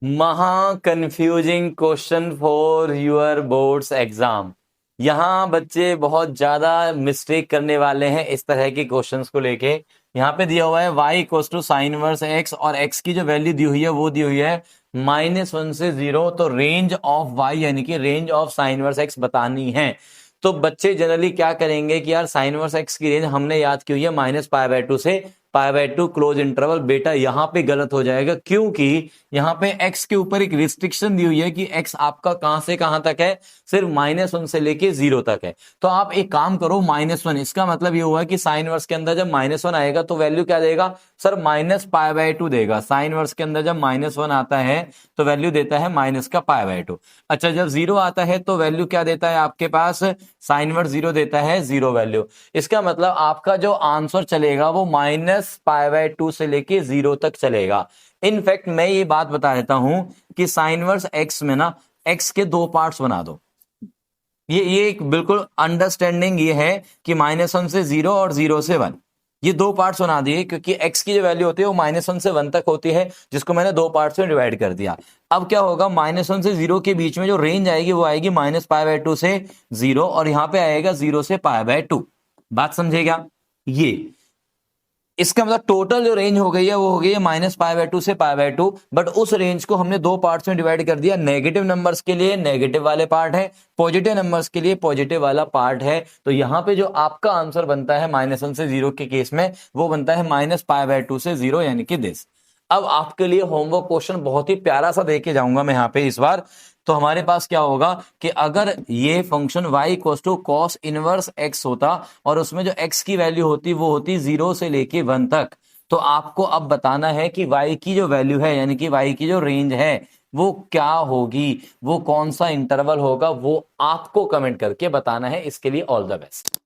महा confusing question for your boards exam. यहाँ बच्चे बहुत ज्यादा मिस्टेक करने वाले हैं इस तरह के क्वेश्चंस को लेके। यहाँ पे दिया हुआ है y equals to sine inverse x और x की जो वैल्यू दी हुई है वो दी हुई है -1 से 0। तो रेंज ऑफ y यानी कि range of sine inverse x बतानी है। तो बच्चे जनरली क्या करेंगे कि यार साइन इनवर्स x की रेंज हमने याद की हुई है -π/2 से π/2 क्लोज इंटरवल। बेटा यहाँ पे गलत हो जाएगा, क्योंकि यहाँ पे x के ऊपर एक रिस्ट्रिक्शन दी हुई है कि x आपका कहां से कहां तक है, सिर्फ -1 से लेके 0 तक है। तो आप एक काम करो -1, इसका मतलब ये हुआ कि साइन इनवर्स के अंदर जब -1 आएगा तो वैल्यू क्या देगा सर, -π/2 देगा। साइन इनवर्स के अंदर जब -1 आता है तो वैल्यू देता है -π/2। अच्छा, जब 0 आता है तो वैल्यू क्या देता है आपके पास, साइन इनवर्स 0 देता है 0 वैल्यू। इसका मतलब आपका जो आंसर चलेगा वो -π/2 से लेके 0 तक चलेगा। इनफैक्ट मैं ये बात बता देता हूं कि साइन इनवर्स x में ना x के 2 पार्ट्स बना दो। ये एक बिल्कुल अंडरस्टैंडिंग ये है कि -1 से 0 और 0 से 1, ये 2 पार्ट्स बना दिए, क्योंकि x की जो वैल्यू होती है वो -1 से 1 तक होती है, जिसको मैंने 2 पार्ट्स में डिवाइड कर दिया। अब क्या होगा, -1 से 0 के बीच में जो रेंज आएगी वो आएगी -π/2 से 0, और यहां पे आएगा 0 से π/2। बात समझेगा? ये इसका मतलब टोटल जो रेंज हो गई है वो हो गई है -π/2 से π/2, बट उस रेंज को हमने 2 पार्ट्स में डिवाइड कर दिया। नेगेटिव नंबर्स के लिए नेगेटिव वाले पार्ट है, पॉजिटिव नंबर्स के लिए पॉजिटिव वाला पार्ट है। तो यहाँ पे जो आपका आंसर बनता है -1 से 0 के केस में वो बनता है -π/2 से 0, यानी कि दिस। अब आपके लिए होमवर्क क्वेश्चन बहुत ही प्यारा सा देके जाऊंगा मैं यहाँ पे इस बार। तो हमारे पास क्या होगा कि अगर ये function y equals to cos inverse x होता और उसमें जो x की वैल्यू होती वो होती 0 से लेके 1 तक, तो आपको अब बताना है कि y की जो वैल्यू है यानी कि y की जो रेंज है वो क्या होगी, वो कौन सा इंटरवल होगा, वो आपको कमेंट करके बताना है। इसके लिए ऑल द बेस्ट।